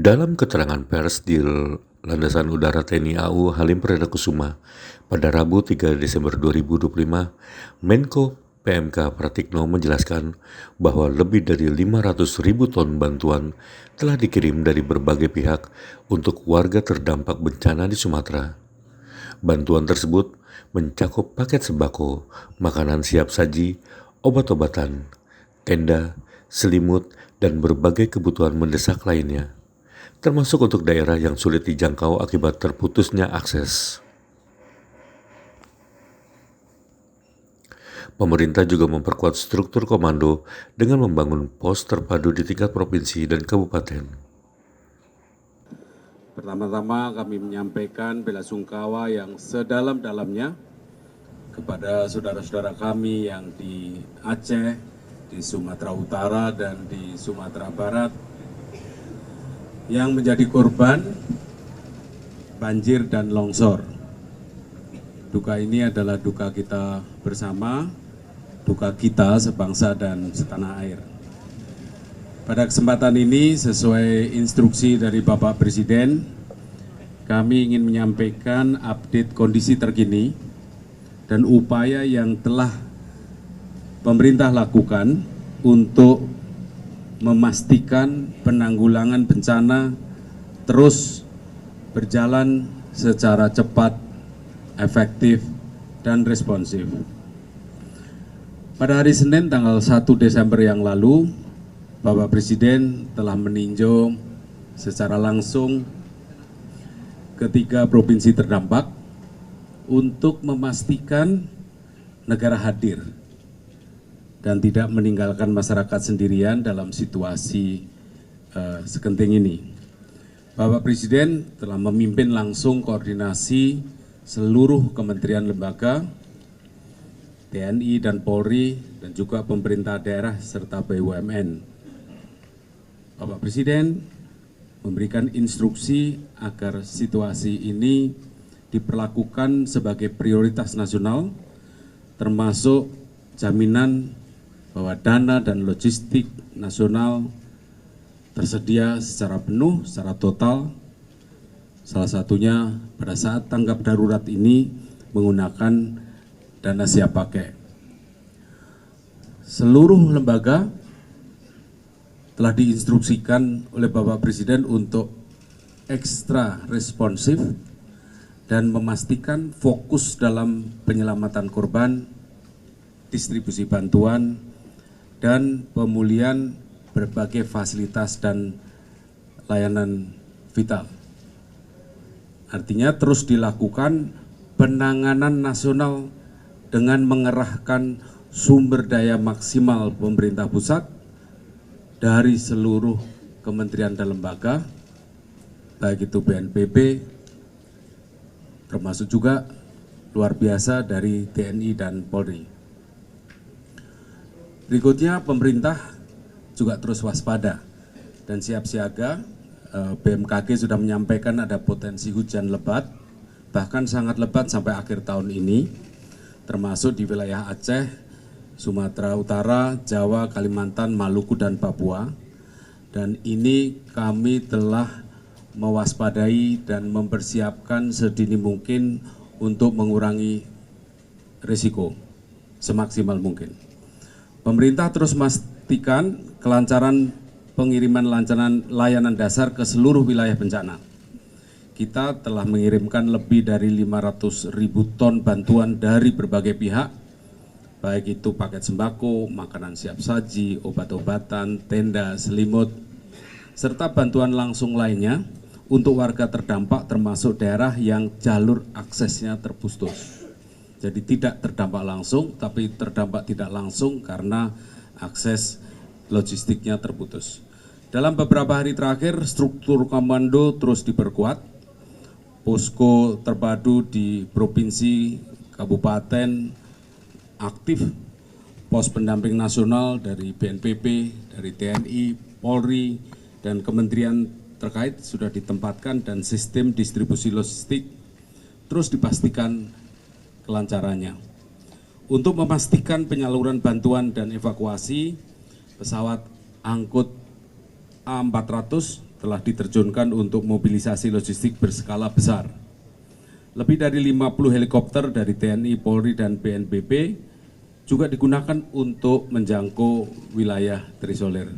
Dalam keterangan pers di Landasan Udara TNI AU Halim Perdana Kusuma pada Rabu 3 Desember 2025, Menko PMK Pratikno menjelaskan bahwa lebih dari 500.000 ton bantuan telah dikirim dari berbagai pihak untuk warga terdampak bencana di Sumatera. Bantuan tersebut mencakup paket sembako, makanan siap saji, obat-obatan, tenda, selimut, dan berbagai kebutuhan mendesak lainnya, termasuk untuk daerah yang sulit dijangkau akibat terputusnya akses. Pemerintah juga memperkuat struktur komando dengan membangun pos terpadu di tingkat provinsi dan kabupaten. Pertama-tama kami menyampaikan bela sungkawa yang sedalam-dalamnya kepada saudara-saudara kami yang di Aceh, di Sumatera Utara, dan di Sumatera Barat yang menjadi korban banjir dan longsor. Duka ini adalah duka kita bersama, duka kita sebangsa dan setanah air. Pada kesempatan ini, sesuai instruksi dari Bapak Presiden, kami ingin menyampaikan update kondisi terkini dan upaya yang telah pemerintah lakukan untuk memastikan penanggulangan bencana terus berjalan secara cepat, efektif, dan responsif. Pada hari Senin tanggal 1 Desember yang lalu, Bapak Presiden telah meninjau secara langsung ketiga provinsi terdampak untuk memastikan negara hadir dan tidak meninggalkan masyarakat sendirian dalam situasi segenting ini. Bapak Presiden telah memimpin langsung koordinasi seluruh kementerian lembaga, TNI dan Polri, dan juga pemerintah daerah serta BUMN. Bapak Presiden memberikan instruksi agar situasi ini diperlakukan sebagai prioritas nasional, termasuk jaminan bahwa dana dan logistik nasional tersedia secara penuh, secara total. Salah satunya pada saat tanggap darurat ini menggunakan dana siap pakai. Seluruh lembaga telah diinstruksikan oleh Bapak Presiden untuk ekstra responsif dan memastikan fokus dalam penyelamatan korban, distribusi bantuan, dan pemulihan berbagai fasilitas dan layanan vital. Artinya terus dilakukan penanganan nasional dengan mengerahkan sumber daya maksimal pemerintah pusat dari seluruh kementerian dan lembaga, baik itu BNPB, termasuk juga luar biasa dari TNI dan Polri. Berikutnya, pemerintah juga terus waspada dan siap siaga. BMKG sudah menyampaikan ada potensi hujan lebat, bahkan sangat lebat sampai akhir tahun ini, termasuk di wilayah Aceh, Sumatera Utara, Jawa, Kalimantan, Maluku, dan Papua. Dan ini kami telah mewaspadai dan mempersiapkan sedini mungkin untuk mengurangi risiko semaksimal mungkin. Pemerintah terus memastikan kelancaran pengiriman layanan dasar ke seluruh wilayah bencana. Kita telah mengirimkan lebih dari 500.000 ton bantuan dari berbagai pihak, baik itu paket sembako, makanan siap saji, obat-obatan, tenda, selimut, serta bantuan langsung lainnya untuk warga terdampak termasuk daerah yang jalur aksesnya terputus. Jadi tidak terdampak langsung, tapi terdampak tidak langsung karena akses logistiknya terputus. Dalam beberapa hari terakhir, struktur komando terus diperkuat. Posko terpadu di provinsi, kabupaten aktif, pos pendamping nasional dari BNPB, dari TNI, Polri, dan kementerian terkait sudah ditempatkan dan sistem distribusi logistik terus dipastikan kelancarannya. Untuk memastikan penyaluran bantuan dan evakuasi, pesawat angkut A400 telah diterjunkan untuk mobilisasi logistik berskala besar. Lebih dari 50 helikopter dari TNI, Polri, dan BNPB juga digunakan untuk menjangkau wilayah terisolir.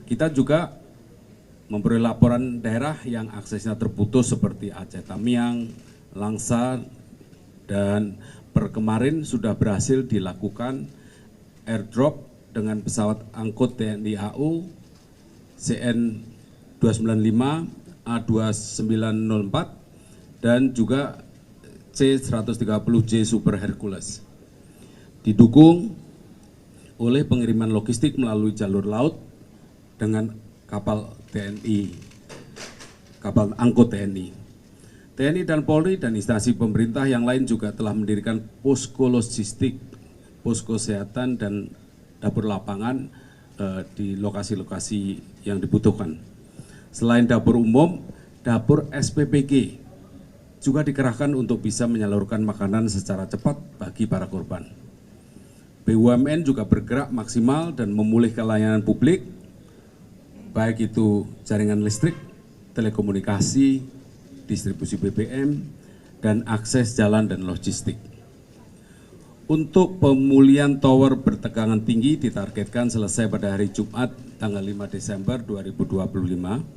Kita juga memperoleh laporan daerah yang aksesnya terputus seperti Aceh Tamiang, Langsa, dan per kemarin sudah berhasil dilakukan airdrop dengan pesawat angkut TNI AU CN 295, A2904, dan juga C130J Super Hercules. Didukung oleh pengiriman logistik melalui jalur laut dengan kapal TNI, kapal angkut TNI. TNI dan Polri dan instansi pemerintah yang lain juga telah mendirikan posko logistik, posko kesehatan, dan dapur lapangan di lokasi-lokasi yang dibutuhkan. Selain dapur umum, dapur SPPG juga dikerahkan untuk bisa menyalurkan makanan secara cepat bagi para korban. BUMN juga bergerak maksimal dan memulihkan layanan publik, baik itu jaringan listrik, telekomunikasi, distribusi BBM, dan akses jalan dan logistik. Untuk pemulihan tower bertegangan tinggi ditargetkan selesai pada hari Jumat tanggal 5 Desember 2025.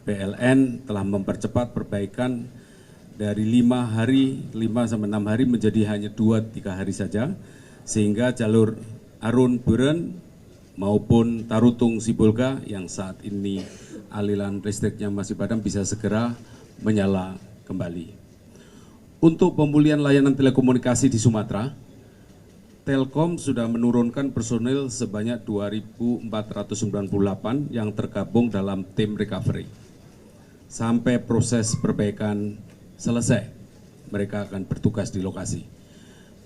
PLN telah mempercepat perbaikan dari 5 sampai 6 hari menjadi hanya 2-3 hari saja, sehingga jalur Arun Buren maupun Tarutung Sibolga yang saat ini aliran listriknya masih padam bisa segera menyala kembali. Untuk pemulihan layanan telekomunikasi di Sumatera, Telkom sudah menurunkan personil sebanyak 2.498 yang tergabung dalam tim recovery. Sampai proses perbaikan selesai, mereka akan bertugas di lokasi.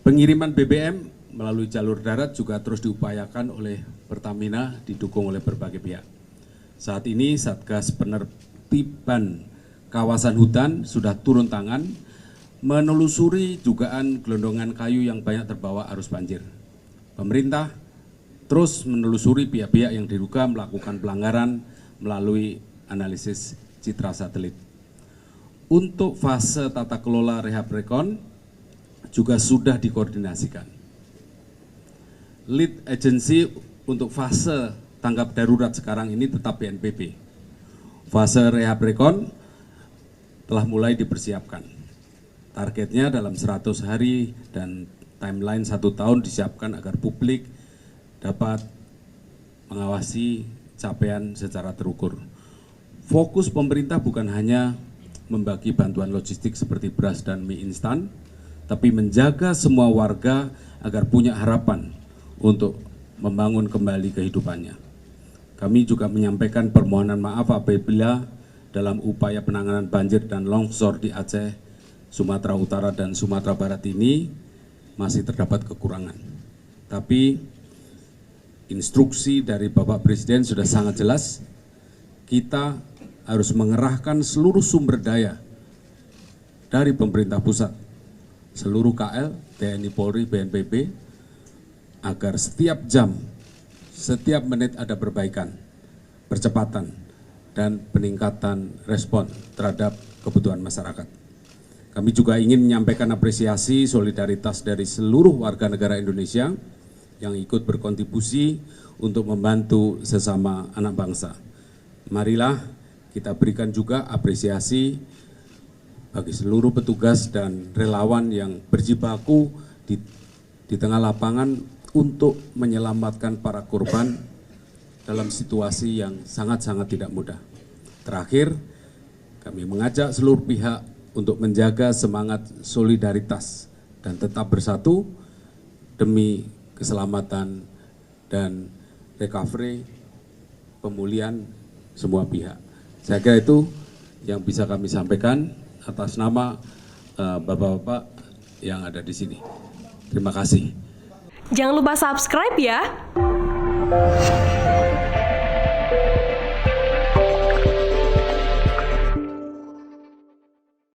Pengiriman BBM melalui jalur darat juga terus diupayakan oleh Pertamina, didukung oleh berbagai pihak. Saat ini Satgas Penertiban Kawasan Hutan sudah turun tangan menelusuri dugaan gelondongan kayu yang banyak terbawa arus banjir. Pemerintah terus menelusuri pihak-pihak yang diduga melakukan pelanggaran melalui analisis citra satelit. Untuk fase tata kelola rehab rekon juga sudah dikoordinasikan. Lead agency untuk fase tanggap darurat sekarang ini tetap BNPB. Fase rehab rekon telah mulai dipersiapkan. Targetnya dalam 100 hari dan timeline 1 tahun disiapkan agar publik dapat mengawasi capaian secara terukur. Fokus pemerintah bukan hanya membagi bantuan logistik seperti beras dan mie instan, tapi menjaga semua warga agar punya harapan untuk membangun kembali kehidupannya. Kami juga menyampaikan permohonan maaf apabila dalam upaya penanganan banjir dan longsor di Aceh, Sumatera Utara, dan Sumatera Barat ini masih terdapat kekurangan. Tapi instruksi dari Bapak Presiden sudah sangat jelas, kita harus mengerahkan seluruh sumber daya dari pemerintah pusat, seluruh KL, TNI, Polri, BNPB, agar setiap jam, setiap menit ada perbaikan, percepatan, dan peningkatan respon terhadap kebutuhan masyarakat. Kami juga ingin menyampaikan apresiasi solidaritas dari seluruh warga negara Indonesia yang ikut berkontribusi untuk membantu sesama anak bangsa. Marilah kita berikan juga apresiasi bagi seluruh petugas dan relawan yang berjibaku di tengah lapangan untuk menyelamatkan para korban dalam situasi yang sangat-sangat tidak mudah. Terakhir, kami mengajak seluruh pihak untuk menjaga semangat solidaritas dan tetap bersatu demi keselamatan dan recovery, pemulihan semua pihak. Saya kira itu yang bisa kami sampaikan atas nama bapak-bapak yang ada di sini. Terima kasih. Jangan lupa subscribe ya.